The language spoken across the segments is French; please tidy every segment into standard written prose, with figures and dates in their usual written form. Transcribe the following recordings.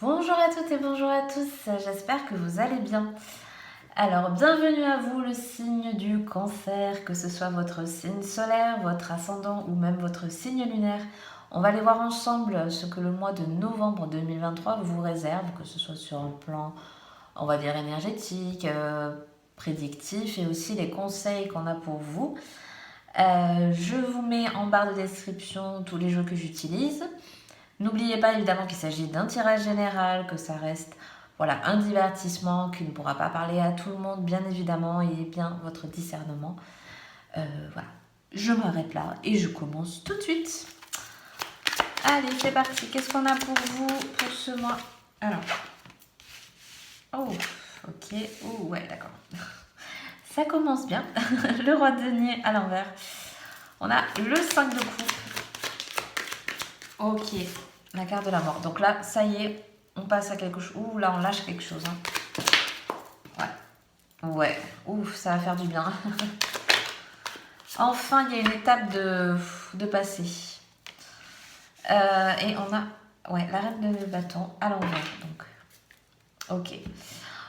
Bonjour à toutes et bonjour à tous, j'espère que vous allez bien. Alors, bienvenue à vous le signe du Cancer, que ce soit votre signe solaire, votre ascendant ou même votre signe lunaire. On va aller voir ensemble ce que le mois de novembre 2023 vous réserve, que ce soit sur un plan, on va dire, énergétique, prédictif et aussi les conseils qu'on a pour vous. Je vous mets en barre de description tous les jeux que j'utilise. N'oubliez pas évidemment qu'il s'agit d'un tirage général, que ça reste voilà, un divertissement qui ne pourra pas parler à tout le monde, bien évidemment, et bien votre discernement. Voilà, je m'arrête là et je commence tout de suite. Allez, c'est parti. Qu'est-ce qu'on a pour vous pour ce mois? Alors, oh, ok, oh, ouais, d'accord. Ça commence bien. Le roi de denier à l'envers. On a le 5 de coupe. Ok, la carte de la mort. Donc là, ça y est, on passe à quelque chose. Ouh, là, on lâche quelque chose. Hein. Ouais. Ouais. Ouf, ça va faire du bien. Enfin, il y a une étape de passer. Et on a ouais, la reine de bâton à l'envers. Donc, ok.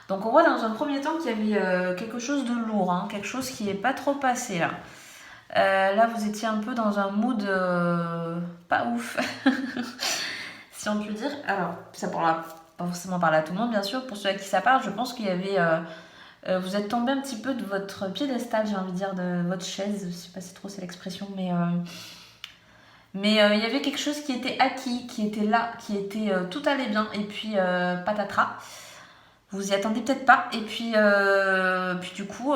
Donc, on voit dans un premier temps qu'il y avait quelque chose de lourd. Hein, quelque chose qui n'est pas trop passé là. Là, vous étiez un peu dans un mood pas ouf. Si on peut dire. Alors, ça pourra pas forcément parler à tout le monde, bien sûr. Pour ceux à qui ça parle, je pense qu'il y avait. Vous êtes tombé un petit peu de votre piédestal, j'ai envie de dire, de votre chaise. Je sais pas si trop c'est l'expression, mais il y avait quelque chose qui était acquis, qui était là, qui était tout allait bien, et puis patatras. Vous y attendez peut-être pas, et puis du coup,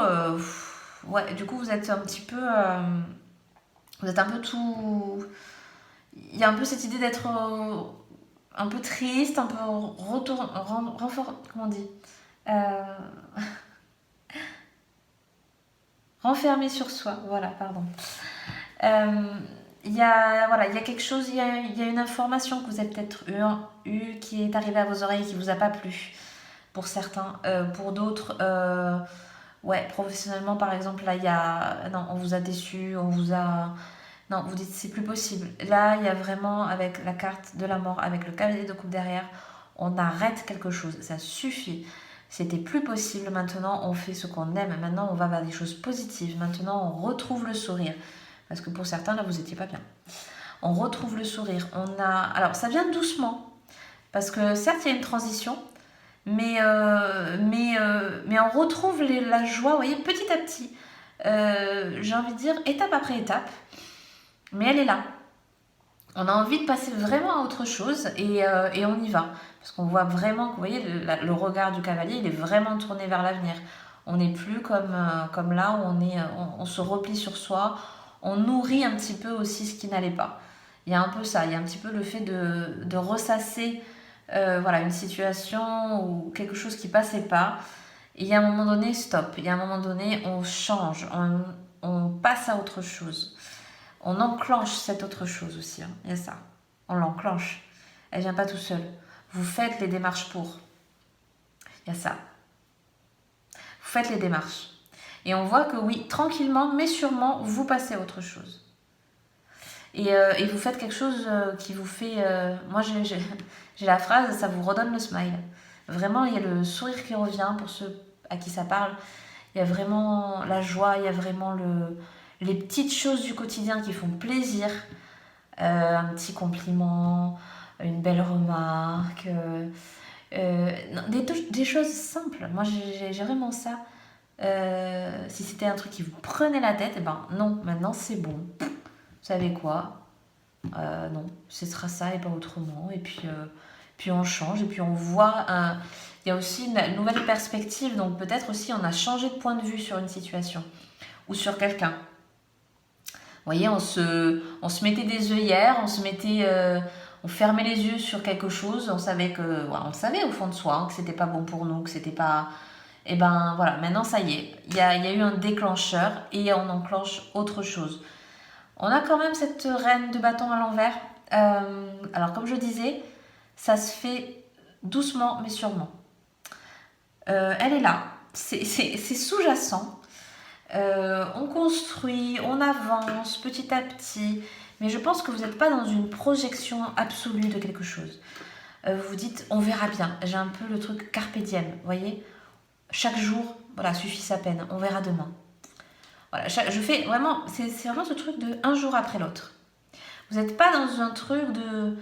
ouais, du coup vous êtes un petit peu, vous êtes un peu tout. Il y a un peu cette idée d'être un peu triste, un peu comment on dit renfermé sur soi, voilà, pardon. Il y a quelque chose, il y a une information que vous avez peut-être eu qui est arrivée à vos oreilles qui vous a pas plu pour certains. Pour d'autres, ouais, professionnellement par exemple, là il y a, non, on vous a déçu, on vous a, non, vous dites c'est plus possible. Là il y a vraiment avec la carte de la mort, avec le cavalier de coupe derrière, on arrête quelque chose, ça suffit. C'était plus possible, maintenant on fait ce qu'on aime, maintenant on va vers des choses positives, maintenant on retrouve le sourire. Parce que pour certains, là, vous n'étiez pas bien. On retrouve le sourire. Alors, ça vient doucement. Parce que certes, il y a une transition. Mais on retrouve la joie, vous voyez, petit à petit. J'ai envie de dire, étape après étape. Mais elle est là. On a envie de passer vraiment à autre chose et on y va. Parce qu'on voit vraiment, vous voyez, le regard du cavalier, il est vraiment tourné vers l'avenir. On n'est plus comme là où on se replie sur soi, on nourrit un petit peu aussi ce qui n'allait pas. Il y a un peu ça, il y a un petit peu le fait de ressasser voilà, une situation ou quelque chose qui passait pas. Et il y a un moment donné, stop. Il y a un moment donné, on change, on passe à autre chose. On enclenche cette autre chose aussi. Hein. Il y a ça. On l'enclenche. Elle vient pas tout seule. Vous faites les démarches pour. Il y a ça. Vous faites les démarches. Et on voit que oui, tranquillement, mais sûrement, vous passez à autre chose. Et vous faites quelque chose qui vous fait... moi, j'ai la phrase, ça vous redonne le smile. Vraiment, il y a le sourire qui revient pour ceux à qui ça parle. Il y a vraiment la joie, il y a vraiment les petites choses du quotidien qui font plaisir. Un petit compliment, une belle remarque, des choses simples. Moi, j'ai vraiment ça. Si c'était un truc qui vous prenait la tête, eh ben non, maintenant c'est bon. Vous savez quoi? Non, ce sera ça et pas autrement. Et puis on change et puis on voit il y a aussi une nouvelle perspective. Donc peut-être aussi on a changé de point de vue sur une situation ou sur quelqu'un. Vous voyez, on se mettait des œillères, on fermait les yeux sur quelque chose, on savait on le savait au fond de soi, hein, que c'était pas bon pour nous, que c'était pas... Et ben voilà, maintenant ça y est, il y a eu un déclencheur et on enclenche autre chose. On a quand même cette reine de bâton à l'envers. Alors comme je disais, ça se fait doucement mais sûrement. Elle est là, c'est sous-jacent. On construit, on avance petit à petit, mais je pense que vous n'êtes pas dans une projection absolue de quelque chose. Vous vous dites, on verra bien. J'ai un peu le truc carpe diem, vous voyez. Chaque jour, voilà, suffit sa peine. On verra demain. Voilà, je fais vraiment, c'est vraiment ce truc de un jour après l'autre. Vous n'êtes pas dans un truc de,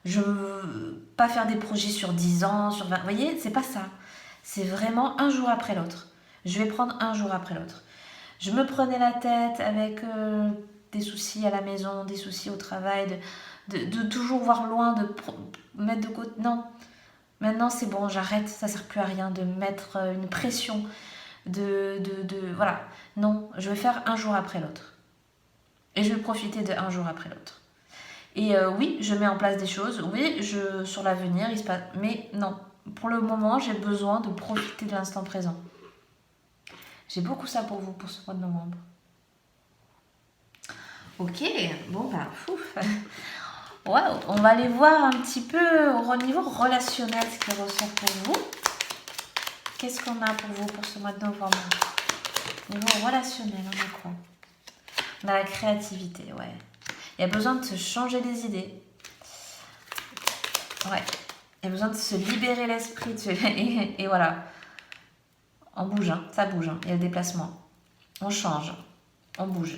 je veux pas faire des projets sur 10 ans, sur 20, vous voyez, c'est pas ça. C'est vraiment un jour après l'autre. Je vais prendre un jour après l'autre. Je me prenais la tête avec des soucis à la maison, des soucis au travail, de toujours voir loin, mettre de côté. Non, maintenant c'est bon, j'arrête, ça sert plus à rien de mettre une pression. Voilà. Non, je vais faire un jour après l'autre. Et je vais profiter de un jour après l'autre. Et oui, je mets en place des choses. Oui, sur l'avenir, il se passe. Mais non, pour le moment, j'ai besoin de profiter de l'instant présent. J'ai beaucoup ça pour vous, pour ce mois de novembre. Ok, bon bah, fouf. Waouh, on va aller voir un petit peu au niveau relationnel ce qui ressort pour vous. Qu'est-ce qu'on a pour vous pour ce mois de novembre? Au niveau relationnel, on a quoi? On a la créativité, ouais. Il y a besoin de se changer les idées. Ouais. Il y a besoin de se libérer l'esprit. Et voilà. On bouge, hein. Ça bouge. Hein. Il y a le déplacement. On change. On bouge.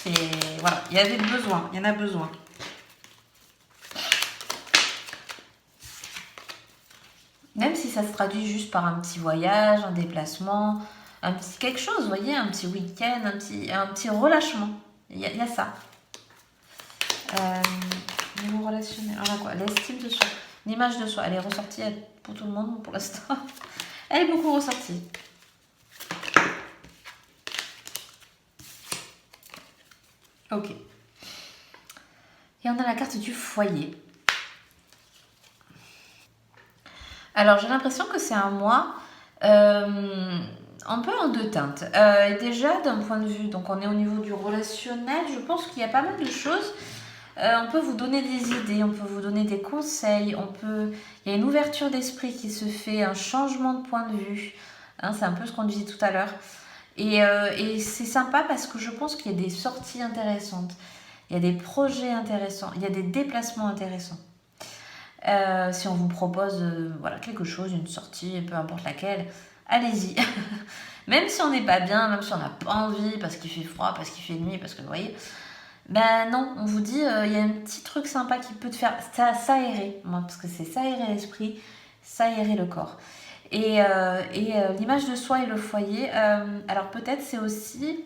Et voilà. Il y a des besoins. Il y en a besoin. Même si ça se traduit juste par un petit voyage, un déplacement, un petit quelque chose, vous voyez, un petit week-end, un petit relâchement. Il y a ça. Niveau relationnel, on a quoi? L'estime de soi. L'image de soi, elle est ressortie pour tout le monde pour l'instant. Elle est beaucoup ressortie. Ok. Et on a la carte du foyer. Alors j'ai l'impression que c'est un mois un peu en deux teintes. Déjà d'un point de vue, donc on est au niveau du relationnel, je pense qu'il y a pas mal de choses. On peut vous donner des idées, on peut vous donner des conseils, il y a une ouverture d'esprit qui se fait, un changement de point de vue. Hein, c'est un peu ce qu'on disait tout à l'heure. Et c'est sympa parce que je pense qu'il y a des sorties intéressantes, il y a des projets intéressants, il y a des déplacements intéressants. Si on vous propose voilà, quelque chose, une sortie, peu importe laquelle, allez-y. Même si on n'est pas bien, même si on n'a pas envie, parce qu'il fait froid, parce qu'il fait nuit, parce que vous voyez, ben non, on vous dit, il y a un petit truc sympa qui peut te faire s'aérer, moi, parce que c'est s'aérer l'esprit, s'aérer le corps. Et l'image de soi et le foyer, alors peut-être c'est aussi,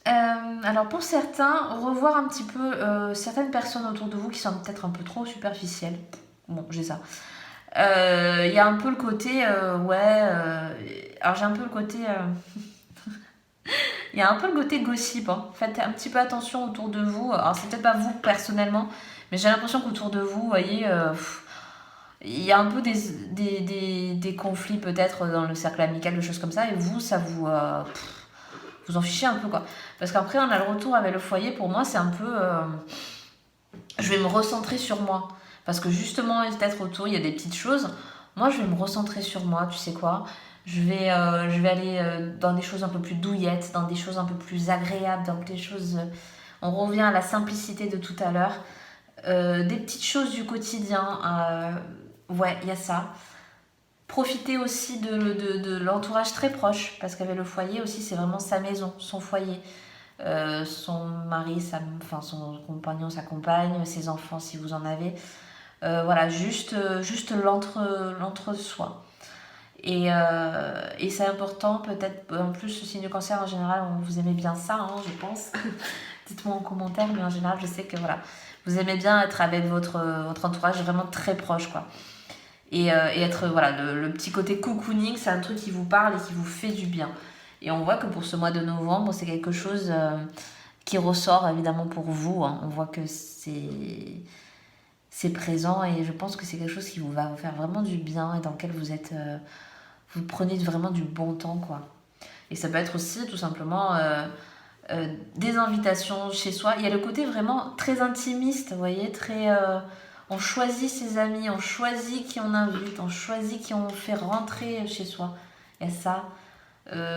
alors pour certains, revoir un petit peu certaines personnes autour de vous qui sont peut-être un peu trop superficielles. Bon, j'ai ça. Il y a un peu le côté, alors j'ai un peu le côté... Il y a un peu le côté gossip. Hein. Faites un petit peu attention autour de vous. Alors, c'est peut-être pas vous personnellement, mais j'ai l'impression qu'autour de vous, vous voyez, il y a un peu des conflits peut-être dans le cercle amical, des choses comme ça, et vous, ça vous en fichez un peu, quoi. Parce qu'après, on a le retour avec le foyer. Pour moi, c'est un peu... je vais me recentrer sur moi. Parce que justement, peut-être autour, il y a des petites choses. Moi, je vais me recentrer sur moi, tu sais quoi. Je vais aller dans des choses un peu plus douillettes, dans des choses un peu plus agréables, dans des choses... on revient à la simplicité de tout à l'heure. Des petites choses du quotidien. Ouais, il y a ça. Profiter aussi de l'entourage très proche, parce qu'avec le foyer aussi, c'est vraiment sa maison, son foyer. Son mari, son compagnon, sa compagne, ses enfants si vous en avez. Voilà, juste l'entre-soi. Et c'est important, peut-être, en plus, le signe du cancer en général, vous aimez bien ça, hein, je pense. Dites-moi en commentaire, mais en général, je sais que voilà, vous aimez bien être avec votre entourage vraiment très proche, quoi. Et être, voilà, le petit côté cocooning, c'est un truc qui vous parle et qui vous fait du bien. Et on voit que pour ce mois de novembre, c'est quelque chose qui ressort évidemment pour vous. Hein. On voit que c'est présent et je pense que c'est quelque chose qui va vous faire vraiment du bien et dans lequel vous prenez vraiment du bon temps, quoi. Et ça peut être aussi tout simplement des invitations chez soi. Il y a le côté vraiment très intimiste, vous voyez, très... on choisit ses amis, on choisit qui on invite, on choisit qui on fait rentrer chez soi. Il y a ça.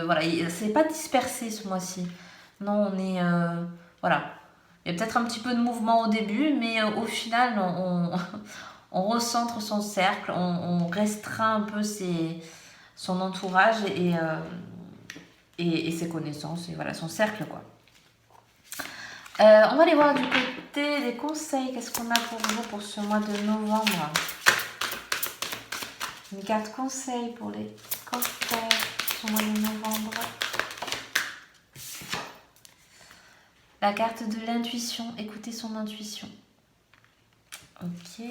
Voilà, c'est pas dispersé ce mois-ci. Non, on est... voilà. Il y a peut-être un petit peu de mouvement au début, mais au final, on recentre son cercle, on restreint un peu son entourage et ses connaissances, et voilà, son cercle, quoi. On va aller voir du côté des conseils. Qu'est-ce qu'on a pour vous pour ce mois de novembre? Une carte conseil pour les cancers ce mois de novembre. La carte de l'intuition. Écoutez son intuition. Ok.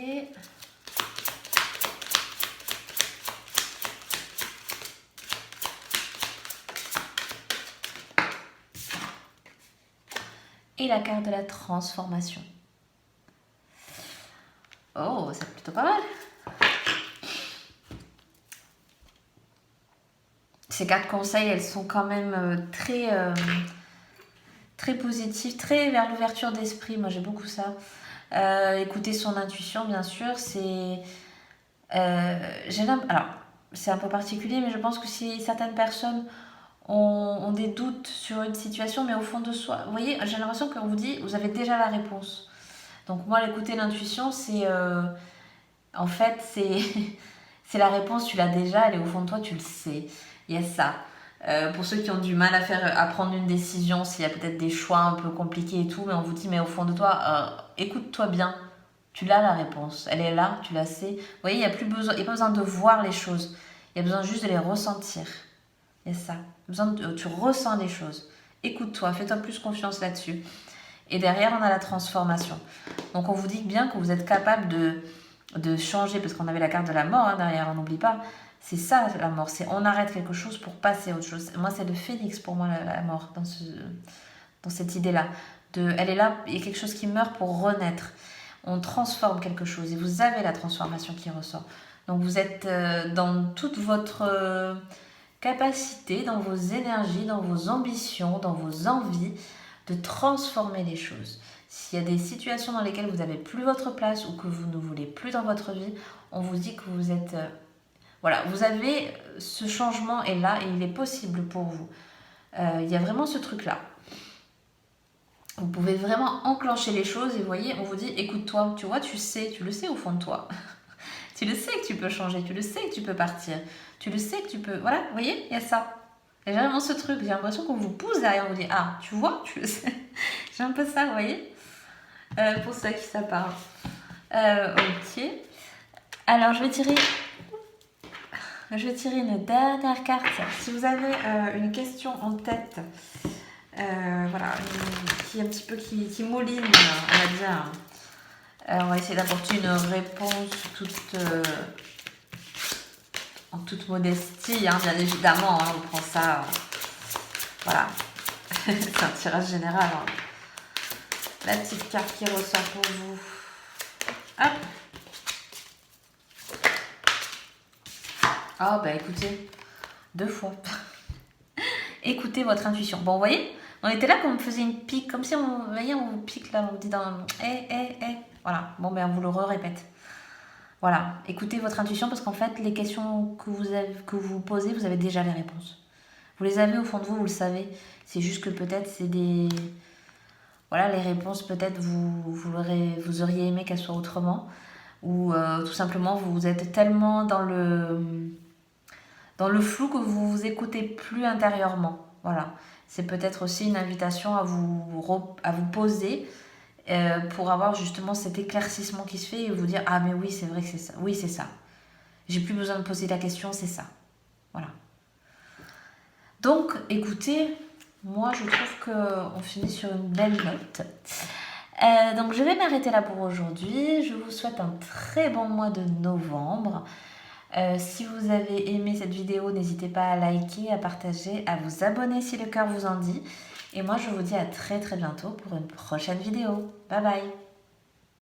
Et la carte de la transformation. Oh, c'est plutôt pas mal. Ces cartes conseils, elles sont quand même très positives, très vers l'ouverture d'esprit. Moi, j'ai beaucoup ça. Écouter son intuition, bien sûr, c'est... alors, c'est un peu particulier, mais je pense que si certaines personnes ont des doutes sur une situation, mais au fond de soi, vous voyez, j'ai l'impression qu'on vous dit, vous avez déjà la réponse. Donc moi, l'écouter l'intuition, c'est... en fait, c'est la réponse, tu l'as déjà, elle est au fond de toi, tu le sais. Il y a ça. Pour ceux qui ont du mal à prendre une décision, s'il y a peut-être des choix un peu compliqués et tout, mais on vous dit, mais au fond de toi, écoute-toi bien. Tu l'as la réponse, elle est là, tu la sais. Vous voyez, il n'y a pas besoin de voir les choses. Il y a besoin juste de les ressentir. Il y a ça. Tu ressens les choses. Écoute-toi, fais-toi plus confiance là-dessus. Et derrière, on a la transformation. Donc, on vous dit bien que vous êtes capable de changer, parce qu'on avait la carte de la mort derrière, on n'oublie pas. C'est ça, la mort. C'est on arrête quelque chose pour passer à autre chose. Moi, c'est le phénix pour moi, la mort, dans cette idée-là. Elle est là, il y a quelque chose qui meurt pour renaître. On transforme quelque chose et vous avez la transformation qui ressort. Donc vous êtes dans toute votre capacité, dans vos énergies, dans vos ambitions, dans vos envies de transformer les choses. S'il y a des situations dans lesquelles vous n'avez plus votre place ou que vous ne voulez plus dans votre vie, on vous dit que vous êtes... voilà, vous avez ce changement est là et il est possible pour vous. Il y a vraiment ce truc-là. Vous pouvez vraiment enclencher les choses et vous voyez, on vous dit, écoute-toi, tu vois, tu le sais au fond de toi. Tu le sais que tu peux changer, tu le sais que tu peux partir, tu le sais que tu peux... Voilà, vous voyez, il y a ça. Il y a vraiment ce truc, j'ai l'impression qu'on vous pousse derrière, on vous dit, ah, tu vois, tu le sais. J'ai un peu ça, vous voyez, pour ceux à qui ça parle. Ok. Alors, je vais tirer une dernière carte. Si vous avez une question en tête... voilà, qui est un petit peu qui mouline, on va dire. On va essayer d'apporter une réponse en toute modestie, bien évidemment. On prend ça, voilà. C'est un tirage général. La petite carte qui ressort pour vous. Hop. Ah bah écoutez, 2 fois. Écoutez votre intuition. Bon, vous voyez, on était là quand on me faisait une pique, comme si on vous pique là, on vous dit dans... Voilà, bon ben on vous le répète. Voilà, écoutez votre intuition parce qu'en fait, les questions que vous posez, vous avez déjà les réponses. Vous les avez au fond de vous, vous le savez. C'est juste que peut-être c'est des... Voilà, les réponses, peut-être vous auriez aimé qu'elles soient autrement. Ou tout simplement, vous êtes tellement dans le flou que vous vous écoutez plus intérieurement. Voilà. C'est peut-être aussi une invitation à vous poser pour avoir justement cet éclaircissement qui se fait et vous dire « Ah mais oui, c'est vrai que c'est ça. Oui, c'est ça. J'ai plus besoin de poser la question, c'est ça. » Voilà. Donc, écoutez, moi je trouve qu'on finit sur une belle note. Donc, je vais m'arrêter là pour aujourd'hui. Je vous souhaite un très bon mois de novembre. Si vous avez aimé cette vidéo, n'hésitez pas à liker, à partager, à vous abonner si le cœur vous en dit. Et moi, je vous dis à très très bientôt pour une prochaine vidéo. Bye bye!